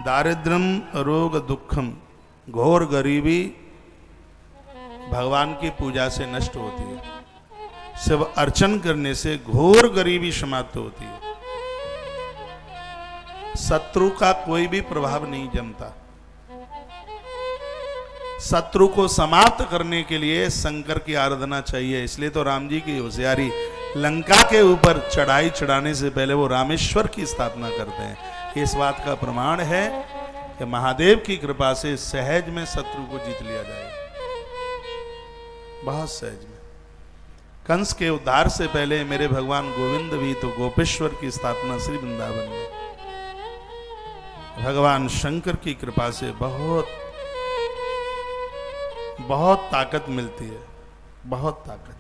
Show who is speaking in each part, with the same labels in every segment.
Speaker 1: दारिद्र्यम रोग दुखम, घोर गरीबी भगवान की पूजा से नष्ट होती है। शिव अर्चन करने से घोर गरीबी समाप्त होती है। शत्रु का कोई भी प्रभाव नहीं जमता। शत्रु को समाप्त करने के लिए शंकर की आराधना चाहिए। इसलिए तो राम जी की होशियारी, लंका के ऊपर चढ़ाई चढ़ाने से पहले वो रामेश्वर की स्थापना करते हैं। इस बात का प्रमाण है कि महादेव की कृपा से सहज में शत्रु को जीत लिया जाएगा, बहुत सहज में। कंस के उद्धार से पहले मेरे भगवान गोविंद भी तो गोपेश्वर की स्थापना श्री वृंदावन में भगवान शंकर की कृपा से बहुत ताकत मिलती है, बहुत ताकत।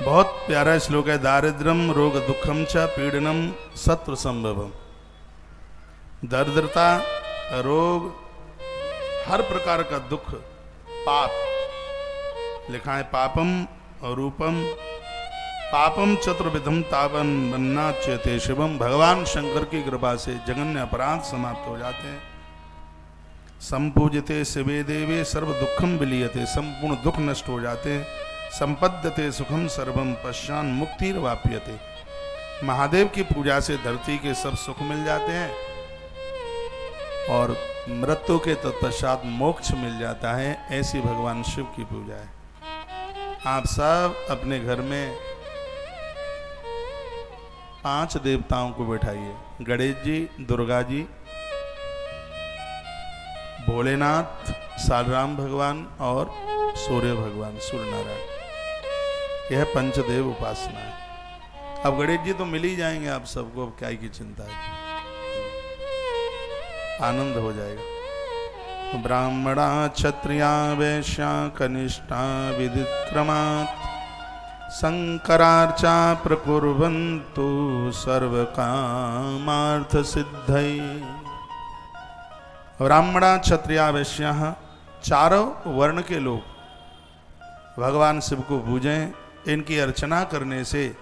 Speaker 1: बहुत प्यारा श्लोक है, दारिद्र्यम रोग दुखम च पीड़नम शत्रु संभवम। दरिद्रता, रोग, हर प्रकार का दुख, पाप लिखा है, पापम रूपम पापम चतुर्विधम तापन बन्ना चेते शिवम। भगवान शंकर की कृपा से जघन्य अपराध समाप्त हो जाते हैं। संपूजिते शिवे देवे सर्व दुखम विलीयते, संपूर्ण दुख नष्ट हो जाते हैं। संपद्यते सुखम सर्वम पश्चान मुक्तिर्वाप्यते। महादेव की पूजा से धरती के सब सुख मिल जाते हैं और मृत्यु के तत्पश्चात मोक्ष मिल जाता है। ऐसी भगवान शिव की पूजा है। आप सब अपने घर में 5 देवताओं को बैठाइए, गणेश जी, दुर्गा जी, भोलेनाथ, सालराम भगवान और सूर्य भगवान, सूर्य नारायण। यह पंचदेव उपासना है। अब गणेश जी तो मिल ही जाएंगे आप सबको, अब क्या की चिंता है, आनंद हो जाएगा। ब्राह्मणा क्षत्रिया वैश्या कनिष्ठा विदिक्रमात् शंकरार्चा प्रकुर्वन्तु सर्व कामार्थ सिद्धये। ब्राह्मणा क्षत्रिया वैश्या, चारों वर्ण के लोग भगवान शिव को पूजें। इनकी अर्चना करने से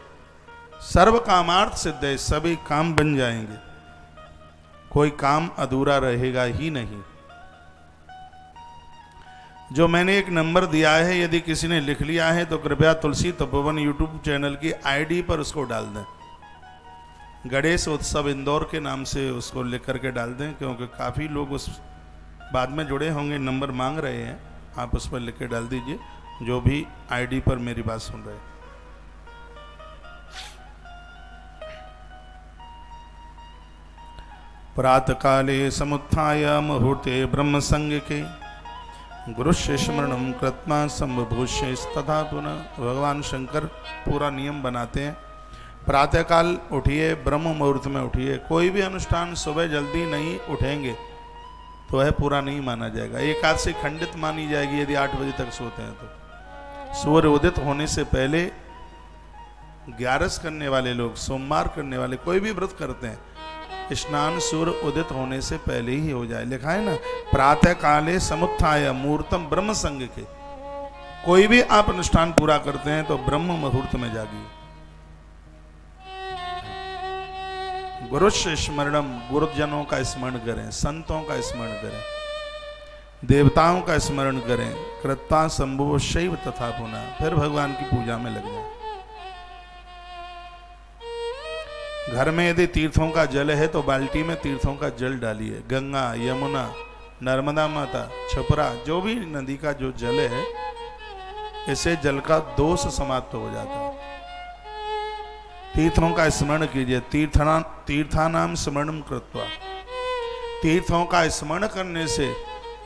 Speaker 1: सर्व कामार्थ सिद्ध है, सभी काम बन जाएंगे, कोई काम अधूरा रहेगा ही नहीं। जो मैंने एक नंबर दिया है, यदि किसी ने लिख लिया है तो कृपया तुलसी तपोवन यूट्यूब चैनल की आईडी पर उसको डाल दें। गणेश उत्सव इंदौर के नाम से उसको लिख करके डाल दें, क्योंकि काफ़ी लोग उस बाद में जुड़े होंगे, नंबर मांग रहे हैं। आप उस पर लिख के डाल दीजिए, जो भी आईडी पर मेरी बात सुन रहे हैं। प्रातःकाले समुत्थाय मुहूर्ते ब्रह्म संग के गुरुस्य स्मरणम कृत्वा संभूष्य तथा पुनः। भगवान शंकर पूरा नियम बनाते हैं, प्रातःकाल उठिए, ब्रह्म मुहूर्त में उठिए। कोई भी अनुष्ठान सुबह जल्दी नहीं उठेंगे तो वह पूरा नहीं माना जाएगा। एकादशी खंडित मानी जाएगी यदि 8 बजे तक सोते हैं तो। सूर्य उदित होने से पहले 11 करने वाले लोग, सोमवार करने वाले, कोई भी व्रत करते हैं, स्नान सूर्य उदित होने से पहले ही हो जाए। लिखा है ना, प्रातः काले समुत्थाय मुहूर्तम ब्रह्म संग के। कोई भी आप अनुष्ठान पूरा करते हैं तो ब्रह्म मुहूर्त में जागिए। गुरुस्य स्मरणम, गुरुजनों का स्मरण करें, संतों का स्मरण करें, देवताओं का स्मरण करें। कृत्वा संभव शैव तथा पुनः, फिर भगवान की पूजा में लग जाए। घर में यदि तीर्थों का जल है तो बाल्टी में तीर्थों का जल डालिए। गंगा, यमुना, नर्मदा माता, छपरा, जो भी नदी का जो जल है, इससे जल का दोष समाप्त हो जाता है। तीर्थों का स्मरण कीजिए। तीर्थानाम स्मरणम कृत्वा, तीर्थों का स्मरण करने से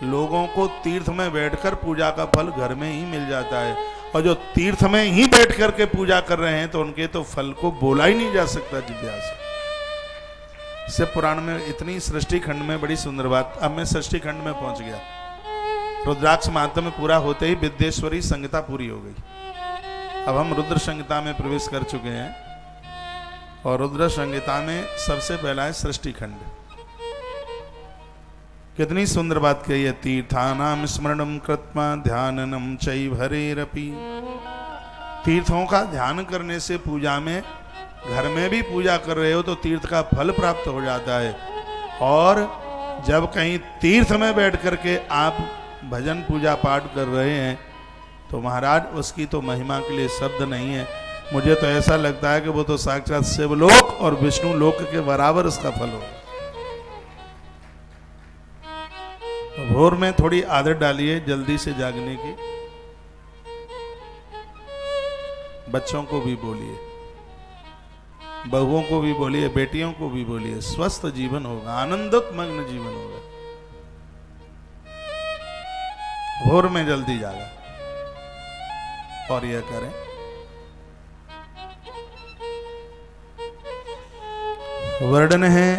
Speaker 1: लोगों को तीर्थ में बैठकर पूजा का फल घर में ही मिल जाता है, और जो तीर्थ में ही बैठ करके पूजा कर रहे हैं तो उनके तो फल को बोला ही नहीं जा सकता जिज्ञासा से। पुराण में इतनी सृष्टि खंड में बड़ी सुंदर बात। अब मैं सृष्टि खंड में पहुंच गया। रुद्राक्ष माहात्म्य में पूरा होते ही विद्येश्वरी संहिता पूरी हो गई। अब हम रुद्र संहिता में प्रवेश कर चुके हैं, और रुद्र संहिता में सबसे पहला है सृष्टि खंड। कितनी सुंदर बात कही है। तीर्थानाम स्मरणम कृत्वा ध्याननम चैव हरेरपि। तीर्थों का ध्यान करने से पूजा में, घर में भी पूजा कर रहे हो तो तीर्थ का फल प्राप्त हो जाता है, और जब कहीं तीर्थ में बैठ करके आप भजन पूजा पाठ कर रहे हैं तो महाराज उसकी तो महिमा के लिए शब्द नहीं है। मुझे तो ऐसा लगता है कि वो तो साक्षात शिवलोक और विष्णु लोक के बराबर उसका फल होगा। तो भोर में थोड़ी आदत डालिए जल्दी से जागने की। बच्चों को भी बोलिए, बहुओं को भी बोलिए, बेटियों को भी बोलिए, स्वस्थ जीवन होगा, आनंदोत मग्न जीवन होगा। भोर में जल्दी जागा और यह करें। वर्णन है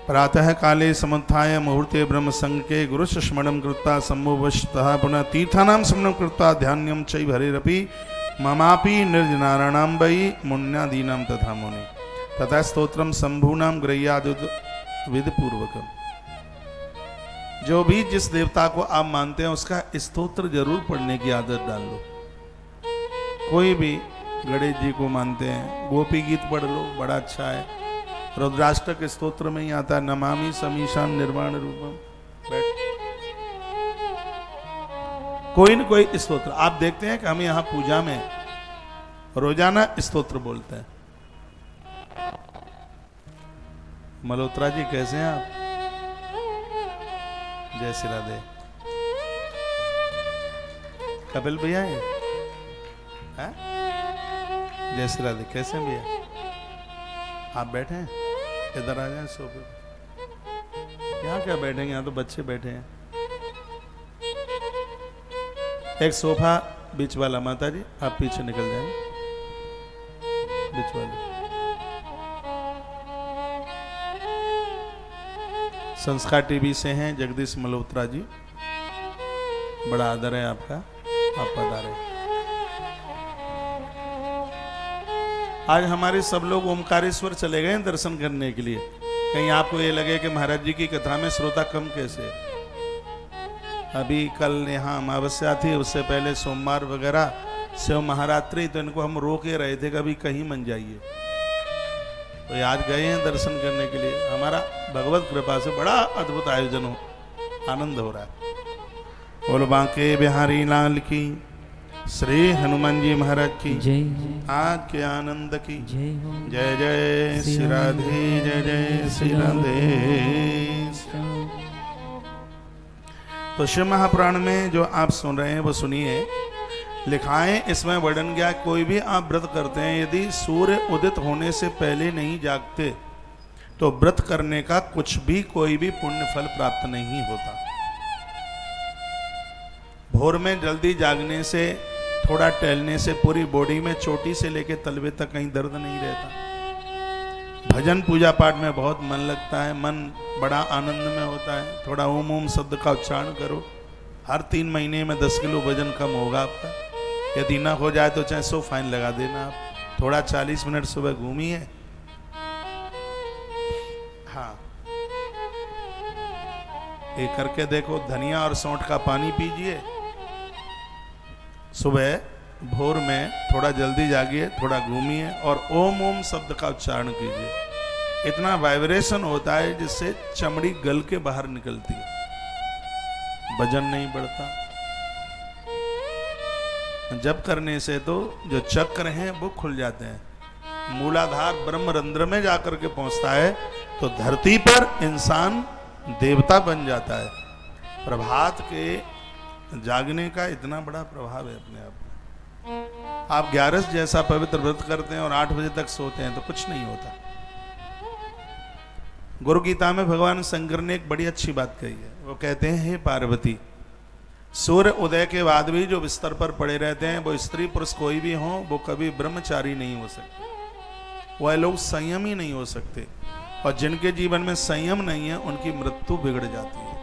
Speaker 1: प्रातः काले समुत्थाय मुहूर्ते ब्रह्म संके गुरु स्मरणं कृत्वा सम्मुवशतः पुनः तीर्थानां स्मरणं कृत्वा ध्यानम चैव हरेरपि ममापि निर्जनाराणां वै मुन्यादीनां तथा मुनि तथा स्तोत्रम शंभूनां ग्रह्यादुद विधिपूर्वकम्। जो भी जिस देवता को आप मानते हैं उसका स्तोत्र जरूर पढ़ने की आदत डाल लो। कोई भी गणेश जी को मानते हैं, गोपी गीत पढ़ लो, बड़ा अच्छा है। रुद्राष्टक स्तोत्र में ही आता है, नमामि समीशान निर्वाण रूपम। बैठ, कोई न कोई स्तोत्र आप देखते हैं कि हम यहां पूजा में रोजाना स्तोत्र बोलते हैं। मल्होत्रा जी कैसे हैं आप? जय श्री राधे। कपिल भैया है? जय श्री राधे। कैसे हैं भैया? आप बैठे हैं? इधर आ जाए सोफे पे। यहाँ क्या बैठेंगे, यहाँ तो बच्चे बैठे हैं। एक सोफा बीच वाला, माता जी आप पीछे निकल जाएंगे, बीच वाले। संस्कार टीवी से हैं जगदीश मल्होत्रा जी, बड़ा आदर है आपका, आप पधारे। आज हमारे सब लोग ओमकारेश्वर चले गए हैं दर्शन करने के लिए। कहीं आपको ये लगे कि महाराज जी की कथा में श्रोता कम कैसे। अभी कल यहाँ अमावस्या थी, उससे पहले सोमवार वगैरह शिव महारात्रि, तो इनको हम रोक के रहे थे कभी कहीं मन जाइए, तो आज गए हैं दर्शन करने के लिए। हमारा भगवत कृपा से बड़ा अद्भुत आयोजन हो, आनंद हो रहा है। बोलो बांके बिहारी लाल की, श्री हनुमान जी महाराज की
Speaker 2: जय,
Speaker 1: आज के आनंद की
Speaker 2: जय
Speaker 1: जय जय श्री राधे, जय जय श्री राधे। तो शिव महापुराण में जो आप सुन रहे हैं वो सुनिए। लिखा है इसमें वर्णन किया, कोई भी आप व्रत करते हैं, यदि सूर्य उदित होने से पहले नहीं जागते तो व्रत करने का कुछ भी कोई भी पुण्य फल प्राप्त नहीं होता। भोर में जल्दी जागने से, थोड़ा टहलने से पूरी बॉडी में चोटी से लेकर तलवे तक कहीं दर्द नहीं रहता। भजन पूजा पाठ में बहुत मन लगता है, मन बड़ा आनंद में होता है। थोड़ा ओम ओम शब्द का उच्चारण करो, हर 3 महीने में 10 किलो वजन कम होगा आपका। यदि ना हो जाए तो चाहे 100 फाइन लगा देना आप। थोड़ा 40 मिनट सुबह घूमिए। हाँ, ये करके देखो। धनिया और सौंठ का पानी पीजिए। सुबह भोर में थोड़ा जल्दी जागिए, थोड़ा घूमिए और ओम ओम शब्द का उच्चारण कीजिए। इतना वाइब्रेशन होता है जिससे चमड़ी गल के बाहर निकलती है, वजन नहीं बढ़ता। जब करने से तो जो चक्र हैं वो खुल जाते हैं, मूलाधार ब्रह्म रंध्र में जाकर के पहुंचता है, तो धरती पर इंसान देवता बन जाता है। प्रभात के जागने का इतना बड़ा प्रभाव है अपने आप में। आप 11 जैसा पवित्र व्रत करते हैं और 8 बजे तक सोते हैं तो कुछ नहीं होता। गुरु गीता में भगवान शंकर ने एक बड़ी अच्छी बात कही है। वो कहते हैं, हे पार्वती, सूर्य उदय के बाद भी जो बिस्तर पर पड़े रहते हैं, वो स्त्री पुरुष कोई भी हो, वो कभी ब्रह्मचारी नहीं हो सकते। वह लोग संयमी नहीं हो सकते, और जिनके जीवन में संयम नहीं है उनकी मृत्यु बिगड़ जाती है।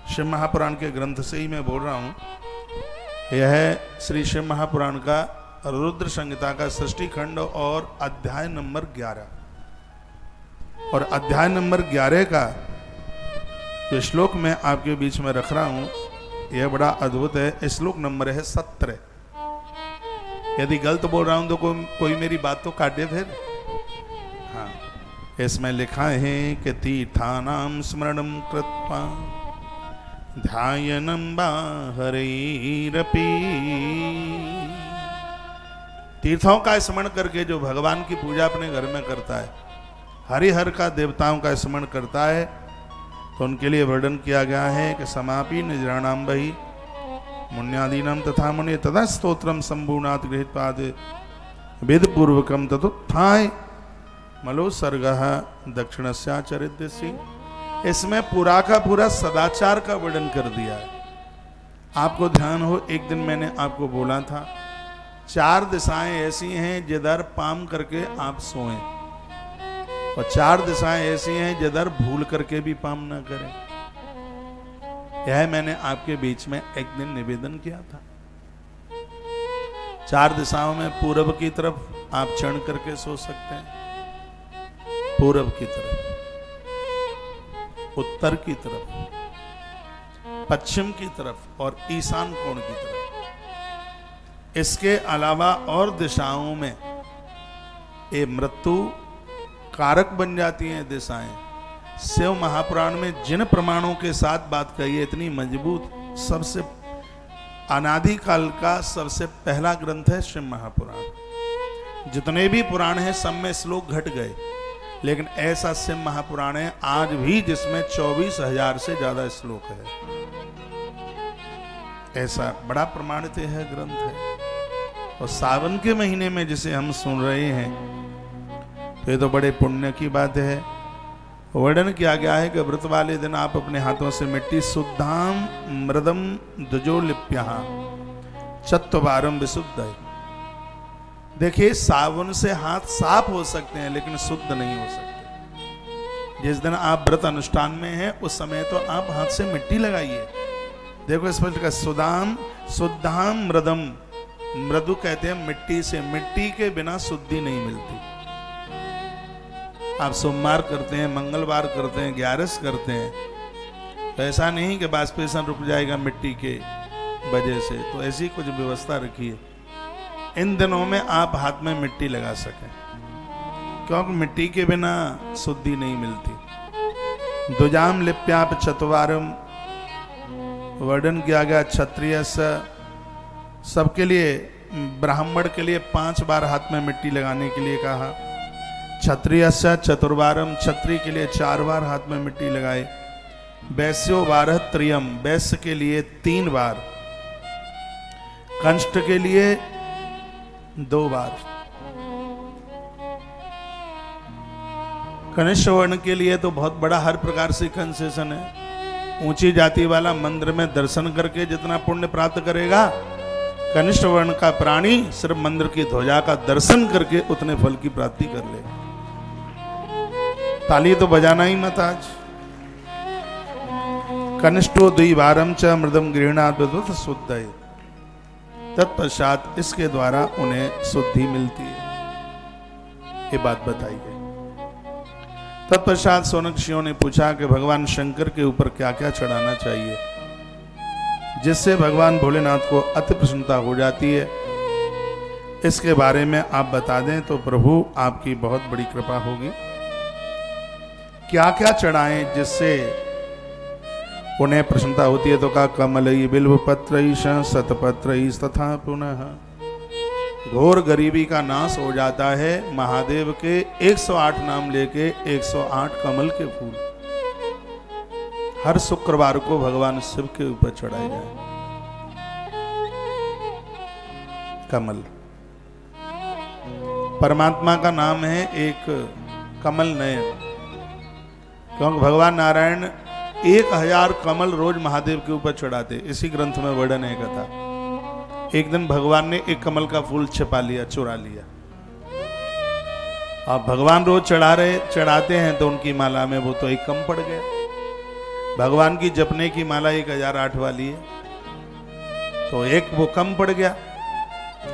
Speaker 1: शिव महापुराण के ग्रंथ से ही मैं बोल रहा हूं। यह है श्री शिव महापुराण का रुद्र संहिता का सृष्टि खंड और अध्याय नंबर 11। और अध्याय नंबर 11 का जो श्लोक मैं आपके बीच में रख रहा हूं, यह बड़ा अद्भुत है। श्लोक नंबर है 17। यदि गलत बोल रहा हूं तो कोई मेरी बात तो काटे फिर। हाँ, इसमें लिखा है कि तीर्थानाम स्मरणम कृत्वा ध्यायनं वा हरैरपि। तीर्थों का स्मरण करके जो भगवान की पूजा अपने घर में करता है, हरिहर का देवताओं का स्मरण करता है, तो उनके लिए वर्णन किया गया है कि समापि निजराणाम बहि मुन्यादीनाम तथा मुनि तदा स्तोत्रम संपूर्णात् गृहीत पाद वेद पूर्वकम तथोत्थाय मलो सर्गः दक्षिणस्याचरिष्यसि। इसमें पूरा का पूरा सदाचार का वर्णन कर दिया है। आपको ध्यान हो, एक दिन मैंने आपको बोला था 4 दिशाएं ऐसी हैं जिधर पाम करके आप सोएं, और 4 दिशाएं ऐसी हैं जिधर भूल करके भी पाम ना करें। यह मैंने आपके बीच में एक दिन निवेदन किया था। 4 दिशाओं में पूर्व की तरफ आप चढ़ करके सो सकते हैं, पूर्व की तरफ, उत्तर की तरफ, पश्चिम की तरफ और ईशान कोण की तरफ। इसके अलावा और दिशाओं में ये मृत्यु कारक बन जाती हैं दिशाएं। शिव महापुराण में जिन प्रमाणों के साथ बात कही है, इतनी मजबूत, सबसे अनादिकाल का सबसे पहला ग्रंथ है शिव महापुराण। जितने भी पुराण हैं सब में श्लोक घट गए, लेकिन ऐसा शिव महापुराण है आज भी जिसमें 24,000 से ज्यादा श्लोक है। ऐसा बड़ा प्रमाणित है ग्रंथ है। और सावन के महीने में जिसे हम सुन रहे हैं, तो ये तो बड़े पुण्य की बात है। वर्णन किया गया है कि व्रत वाले दिन आप अपने हाथों से मिट्टी शुद्धाम मृदम दुजो लिप्या चत्वारम विशुद्ध। देखिए, साबुन से हाथ साफ हो सकते हैं लेकिन शुद्ध नहीं हो सकते। जिस दिन आप व्रत अनुष्ठान में हैं उस समय तो आप हाथ से मिट्टी लगाइए। देखो इस पर सुदाम शुद्धाम मृदम, मृदु कहते हैं मिट्टी से, मिट्टी के बिना शुद्धि नहीं मिलती। आप सोमवार करते हैं, मंगलवार करते हैं, ग्यारस करते हैं, तो ऐसा नहीं कि बाष्पीकरण रुक जाएगा मिट्टी के वजह से, तो ऐसी कुछ व्यवस्था रखिए इन दिनों में आप हाथ में मिट्टी लगा सकें, क्योंकि मिट्टी के बिना शुद्धि नहीं मिलती। दुजाम लिप्याप चतुवारम वर्णन किया गया क्षत्रिय सबके लिए, ब्राह्मण के लिए 5 बार हाथ में मिट्टी लगाने के लिए कहा। क्षत्रिय चतुर्वारम, क्षत्रिय के लिए 4 बार हाथ में मिट्टी लगाए। वैश्यो वारह त्रियम, वैश्य के लिए 3 बार, कंष्ट के लिए 2 बार, कनिष्ठ वर्ण के लिए तो बहुत बड़ा हर प्रकार से कंसेशन है। ऊंची जाति वाला मंदिर में दर्शन करके जितना पुण्य प्राप्त करेगा, कनिष्ठ वर्ण का प्राणी सिर्फ मंदिर की ध्वजा का दर्शन करके उतने फल की प्राप्ति कर लेगा। ताली तो बजाना ही मत आज। कनिष्ठो द्विवारम च मृदम गृहणात् शुद्ध, तत्पश्चात इसके द्वारा उन्हें शुद्धि मिलती है, ये बात बताई गई। तत्पश्चात सोनक्षियों ने पूछा कि भगवान शंकर के ऊपर क्या क्या चढ़ाना चाहिए जिससे भगवान भोलेनाथ को अति प्रसन्नता हो जाती है। इसके बारे में आप बता दें तो प्रभु आपकी बहुत बड़ी कृपा होगी। क्या क्या चढ़ाएं जिससे उन्हें प्रसन्नता होती है, तो कहा कमलई बिल्वपत्रई शतपत्रई तथा पुनः। घोर गरीबी का नाश हो जाता है महादेव के 108 नाम लेके 108 कमल के फूल हर शुक्रवार को भगवान शिव के ऊपर चढ़ाए जाए। कमल परमात्मा का नाम है, एक कमल नयन, क्योंकि भगवान नारायण 1000 कमल रोज महादेव के ऊपर चढ़ाते। इसी ग्रंथ में वर्णन है कथा। एक दिन भगवान ने एक कमल का फूल छिपा लिया, चुरा लिया। अब भगवान रोज चढ़ाते हैं तो उनकी माला में वो तो एक कम पड़ गया। भगवान की जपने की माला 1008 वाली है, तो एक वो कम पड़ गया।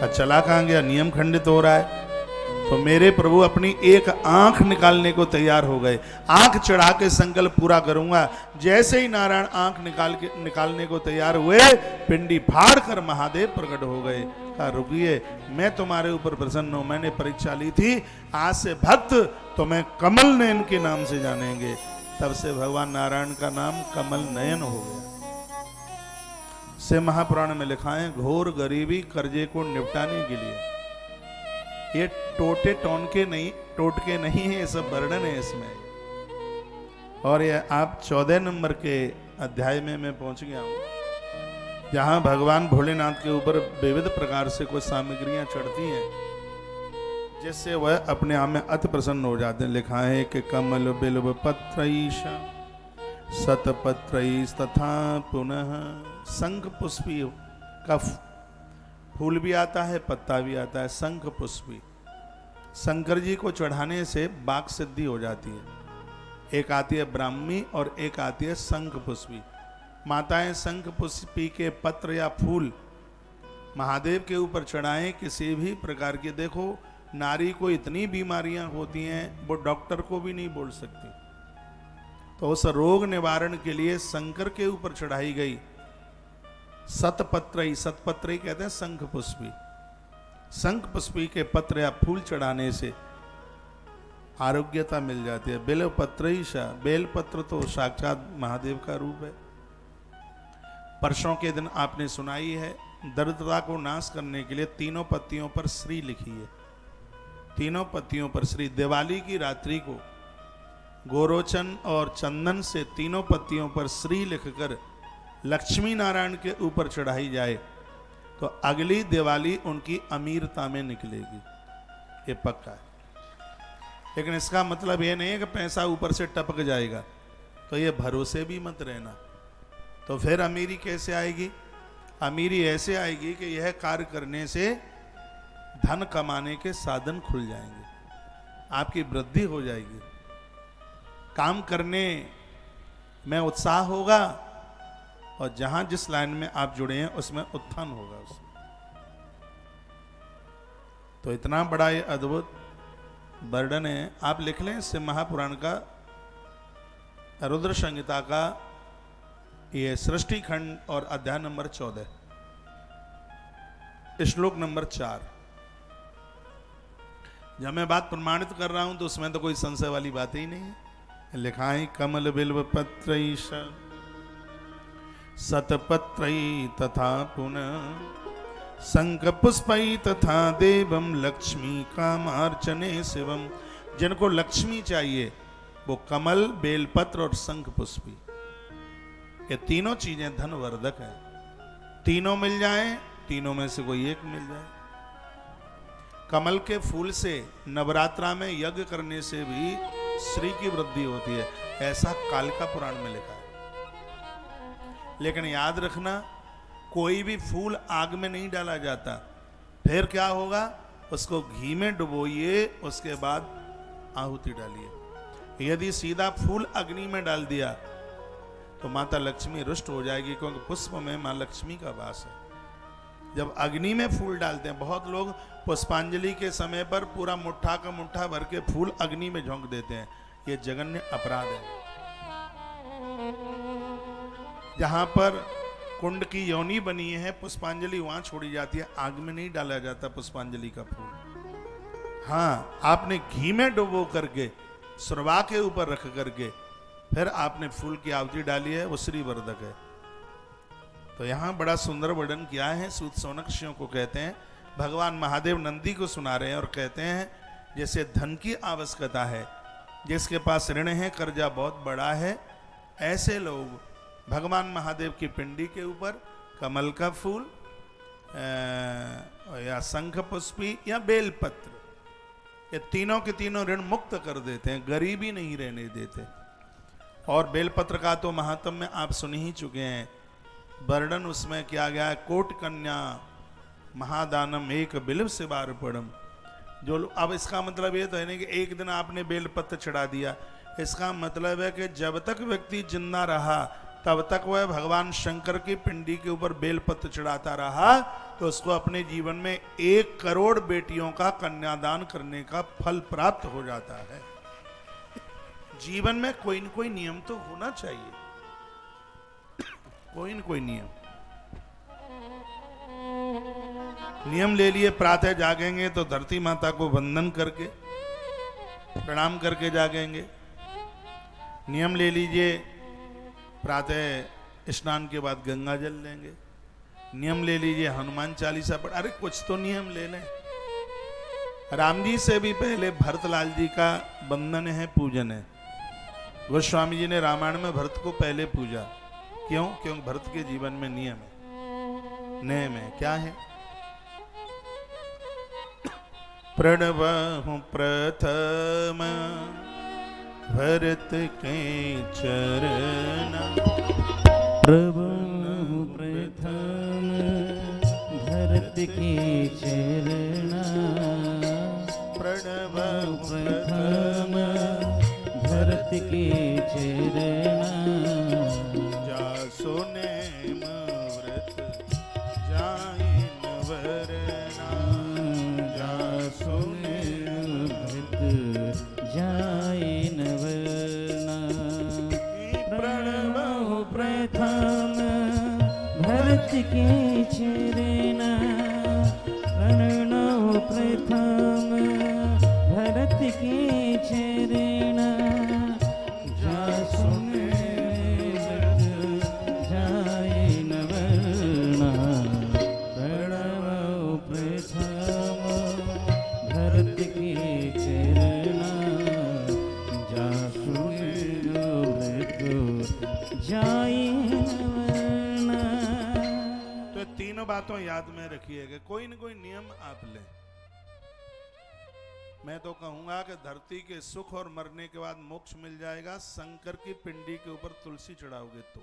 Speaker 1: चला कहाँ गया, नियम खंडित हो रहा है। तो मेरे प्रभु अपनी एक आंख निकालने को तैयार हो गए। आंख चढ़ा के संकल्प पूरा करूंगा। जैसे ही नारायण आंख निकालने को तैयार हुए, पिंडी फाड़ कर महादेव प्रकट हो गए। कहा रुकिए, मैं तुम्हारे ऊपर प्रसन्न हूं, मैंने परीक्षा ली थी, आज से भक्त तुम्हें कमल नयन के नाम से जानेंगे। तब से भगवान नारायण का नाम कमल नयन हो गया। से महापुराण में लिखा है, घोर गरीबी कर्जे को निपटाने के लिए, ये टोटके नहीं है, ये सब वर्णन है इसमें। और ये आप 14 नंबर के अध्याय में मैं पहुंच गया हूं, जहां भगवान भोलेनाथ के ऊपर विविध प्रकार से कुछ सामग्रियां चढ़ती हैं, जिससे वह अपने आप में अति प्रसन्न हो जाते हैं। लिखा है कि कमल बिल्व पत्रईश शतपत्रईश तथा पुनः शंख पुष्पी का फूल भी आता है, पत्ता भी आता है। शंख पुष्पी शंकर जी को चढ़ाने से वाक सिद्धि हो जाती है। एक आती है ब्राह्मी और एक आती है शंख पुष्पी। माताएं शंख पुष्पी के पत्र या फूल महादेव के ऊपर चढ़ाएं, किसी भी प्रकार के, देखो नारी को इतनी बीमारियां होती हैं, वो डॉक्टर को भी नहीं बोल सकती, तो उस रोग निवारण के लिए शंकर के ऊपर चढ़ाई गई सतपत्रई कहते हैं शंख पुष्पी। शंख पुष्पी के पत्र या फूल चढ़ाने से आरोग्यता मिल जाती है। बेल पत्रईशा, बेल पत्र तो साक्षात महादेव का रूप है। परसों के दिन आपने सुनाई है, दरिद्रता को नाश करने के लिए तीनों पत्तियों पर श्री लिखी है। तीनों पत्तियों पर श्री। दिवाली की रात्रि को गोरोचन और चंदन से तीनों पत्तियों पर श्री लिखकर लक्ष्मी नारायण के ऊपर चढ़ाई जाए तो अगली दिवाली उनकी अमीरता में निकलेगी, ये पक्का है। लेकिन इसका मतलब ये नहीं है कि पैसा ऊपर से टपक जाएगा, तो ये भरोसे भी मत रहना। तो फिर अमीरी कैसे आएगी? अमीरी ऐसे आएगी कि यह कार्य करने से धन कमाने के साधन खुल जाएंगे, आपकी वृद्धि हो जाएगी, काम करने में उत्साह होगा, और जहां जिस लाइन में आप जुड़े हैं उसमें उत्थान होगा उसमें। तो इतना बड़ा ये अद्भुत वर्णन है, आप लिख लें इससे महापुराण का, रुद्र संहिता का ये सृष्टि खंड और अध्याय नंबर 14 श्लोक नंबर 4। जब मैं बात प्रमाणित कर रहा हूं तो उसमें तो कोई संशय वाली बात ही नहीं है। लिखा है कमल बिल्व पत्रईश शतपत्रई तथा पुनः शंख पुष्पई तथा देवम लक्ष्मी कामार्चने शिवम। जिनको लक्ष्मी चाहिए वो कमल, बेलपत्र और शंख पुष्पी, ये तीनों चीजें धन वर्धक है। तीनों मिल जाएं, तीनों में से कोई एक मिल जाए। कमल के फूल से नवरात्रा में यज्ञ करने से भी श्री की वृद्धि होती है, ऐसा कालिका पुराण में लिखा है। लेकिन याद रखना, कोई भी फूल आग में नहीं डाला जाता। फिर क्या होगा? उसको घी में डुबोइए, उसके बाद आहुति डालिए। यदि सीधा फूल अग्नि में डाल दिया तो माता लक्ष्मी रुष्ट हो जाएगी, क्योंकि पुष्प में मां लक्ष्मी का वास है। जब अग्नि में फूल डालते हैं, बहुत लोग पुष्पांजलि के समय पर पूरा मुट्ठा का मुट्ठा भर के फूल अग्नि में झोंक देते हैं, ये जघन्य अपराध है। जहां पर कुंड की योनि बनी है, पुष्पांजलि वहां छोड़ी जाती है, आग में नहीं डाला जाता पुष्पांजलि का फूल। हाँ, आपने घी में डुबो करके सुरवा के ऊपर रख करके फिर आपने फूल की आहुति डाली है, वो श्री वर्धक है। तो यहाँ बड़ा सुंदर वर्णन किया है। सूत सौनकादियों को कहते हैं, भगवान महादेव नंदी को सुना रहे हैं और कहते हैं जैसे धन की आवश्यकता है, जिसके पास ऋण है, कर्जा बहुत बड़ा है, ऐसे लोग भगवान महादेव की पिंडी के ऊपर कमल का फूल या शंख पुष्पी या बेलपत्र, ये तीनों के तीनों ऋण मुक्त कर देते हैं, गरीबी नहीं रहने देते। और बेलपत्र का तो महात्म्य आप सुन ही चुके हैं, वर्णन उसमें किया गया है। कोट कन्या महादानम एक बिल्व से बार पड़म। जो अब इसका मतलब ये तो है नहीं कि एक दिन आपने बेलपत्र चढ़ा दिया, इसका मतलब है कि जब तक व्यक्ति जिंदा रहा तब तक वह भगवान शंकर की पिंडी के ऊपर बेलपत्र चढ़ाता रहा, तो उसको अपने जीवन में 1 करोड़ बेटियों का कन्यादान करने का फल प्राप्त हो जाता है। जीवन में कोई न कोई नियम तो होना चाहिए, कोई न कोई नियम। नियम ले लिए, प्रातः जागेंगे तो धरती माता को वंदन करके प्रणाम करके जागेंगे। नियम ले लीजिए, प्रातः स्नान के बाद गंगा जल लेंगे। नियम ले लीजिए, हनुमान चालीसा पढ़। अरे कुछ तो नियम ले लें। राम जी से भी पहले भरतलाल जी का वंदन है, पूजन है। गोस्वामी जी ने रामायण में भरत को पहले पूजा। क्यों? क्योंकि भरत के जीवन में नियम है, नियम है। क्या है? प्रणवहु प्रथम भरत के चरण,
Speaker 2: प्रभु प्रथम भरत के चरण,
Speaker 1: प्रणवहु
Speaker 2: प्रथम भरत के चरण,
Speaker 1: जासु नेम व्रत जाइन वरना, जासु
Speaker 2: भरत जाइन वरना, प्रणवहु प्रथम भरत के चरण, प्रणवहु प्रथम भरत के चरण, जासु भरत जाइन वरना, प्रणवहु प्रथम भरत के चरण, जासु भरत जाइन वरना।
Speaker 1: तो तीनों बातों याद में रखिएगा, कोई न कोई नियम आप लें। मैं तो कहूंगा कि धरती के सुख और मरने के बाद मोक्ष मिल जाएगा, शंकर की पिंडी के ऊपर तुलसी चढ़ाओगे तो।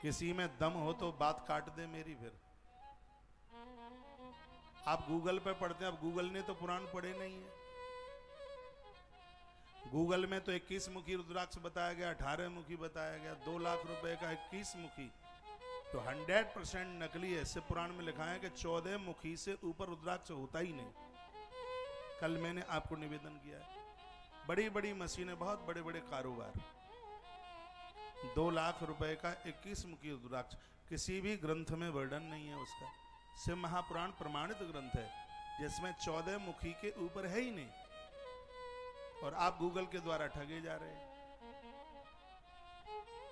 Speaker 1: किसी में दम हो तो बात काट दे मेरी। फिर आप गूगल पे पढ़ते हैं, अब गूगल ने तो पुराण पढ़े नहीं है। गूगल में तो 21 मुखी रुद्राक्ष बताया गया, 18 मुखी बताया गया, 2 लाख रुपए का 21 मुखी, तो 100% नकली है। इससे पुराण में लिखा है कि 14 मुखी से ऊपर रुद्राक्ष होता ही नहीं। कल मैंने आपको निवेदन किया है, बड़ी बड़ी मशीनें, बहुत बड़े बड़े कारोबार, 2 लाख रुपए का 21 मुखी रुद्राक्ष, किसी भी ग्रंथ में वर्णन नहीं है उसका। शिव महापुराण प्रमाणित ग्रंथ है जिसमें 14 मुखी के ऊपर है ही नहीं, और आप गूगल के द्वारा ठगे जा रहे हैं।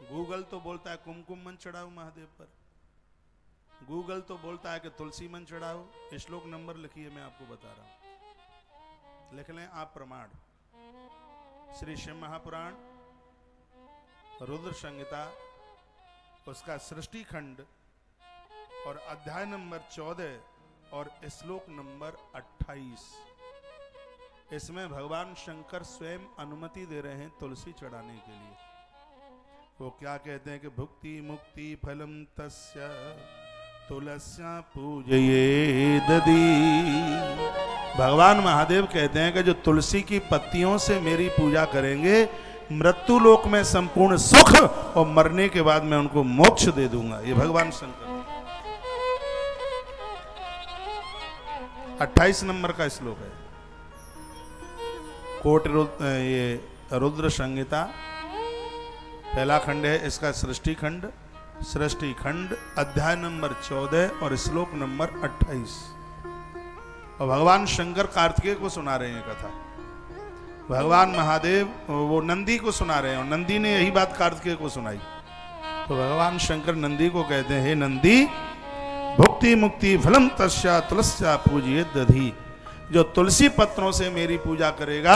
Speaker 1: गूगल तो बोलता है कुमकुम मन चढ़ाओ महादेव पर, गूगल तो बोलता है कि तुलसी मन चढ़ाओ। श्लोक नंबर लिखिए, मैं आपको बता रहा हूं, लिख लें आप प्रमाण। श्री शिव महापुराण रुद्र संहिता, उसका सृष्टि खंड और अध्याय नंबर 14 और श्लोक नंबर 28, इसमें भगवान शंकर स्वयं अनुमति दे रहे हैं तुलसी चढ़ाने के लिए। वो क्या कहते हैं कि भुक्ति मुक्ति फलम तस्य तुलस्या पूजये ददी। भगवान महादेव कहते हैं कि जो तुलसी की पत्तियों से मेरी पूजा करेंगे, मृत्यु लोक में संपूर्ण सुख और मरने के बाद मैं उनको मोक्ष दे दूंगा। ये भगवान शंकर 28 नंबर का श्लोक है। कोट ये रुद्र संहिता पहला खंड है, इसका सृष्टि खंड, सृष्टि खंड अध्याय नंबर 14 और श्लोक नंबर 28। और भगवान शंकर कार्तिकेय को सुना रहे हैं कथा, भगवान महादेव वो नंदी को सुना रहे हैं, और नंदी ने यही बात कार्तिकेय को सुनाई। तो भगवान शंकर नंदी को कहते हैं, हे नंदी, भुक्ति मुक्ति फलम तस्या तुलस्या पूजिये दधी। जो तुलसी पत्रों से मेरी पूजा करेगा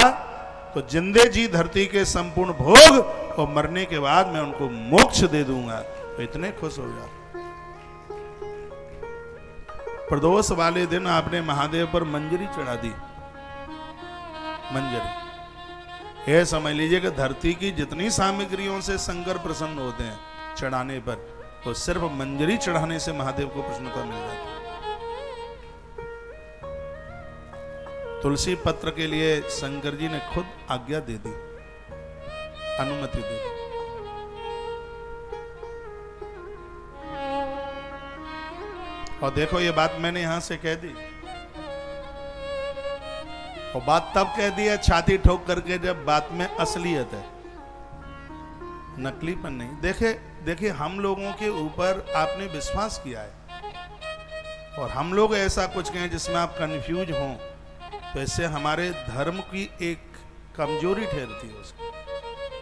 Speaker 1: तो जिंदे जी धरती के संपूर्ण भोग, और मरने के बाद मैं उनको मोक्ष दे दूंगा। तो इतने खुश हो जाओ। प्रदोष वाले दिन आपने महादेव पर मंजरी चढ़ा दी, मंजरी। यह समझ लीजिए कि धरती की जितनी सामग्रियों से शंकर प्रसन्न होते हैं चढ़ाने पर, तो सिर्फ मंजरी चढ़ाने से महादेव को प्रसन्नता मिल जाती है। तुलसी पत्र के लिए शंकर जी ने खुद आज्ञा दे दी। अनुमति दे दो। और देखो ये बात मैंने यहां से कह दी, और बात तब कह दी है छाती ठोक करके जब बात में असलियत है, नकलीपन नहीं। देखिए हम लोगों के ऊपर आपने विश्वास किया है, और हम लोग ऐसा कुछ कहें जिसमें आप कंफ्यूज हों, तो इससे हमारे धर्म की एक कमजोरी ठहरती है उसकी।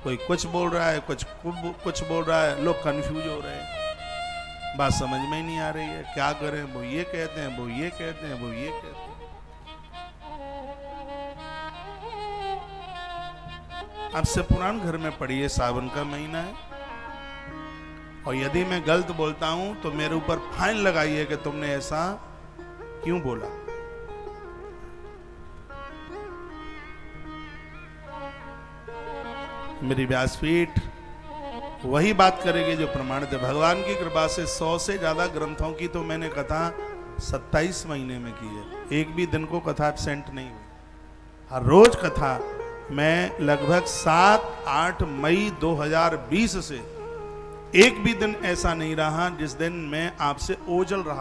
Speaker 1: कोई कुछ बोल रहा है, कुछ बोल रहा है, लोग कंफ्यूज हो रहे हैं, बात समझ में ही नहीं आ रही है, क्या करें, वो ये कहते हैं, वो ये कहते हैं, वो ये कहते हैं। आपसे पुराण घर में पढ़िए, सावन का महीना है, और यदि मैं गलत बोलता हूं तो मेरे ऊपर फाइन लगाइए कि तुमने ऐसा क्यों बोला। मेरी व्यासपीठ वही बात करेगी जो प्रमाणित है। भगवान की कृपा से 100 से ज्यादा ग्रंथों की तो मैंने कथा 27 महीने में की है, एक भी दिन को कथा एब्सेंट नहीं हुई। हर रोज कथा मैं लगभग 7-8 मई 2020 से एक भी दिन ऐसा नहीं रहा जिस दिन मैं आपसे ओझल रहा।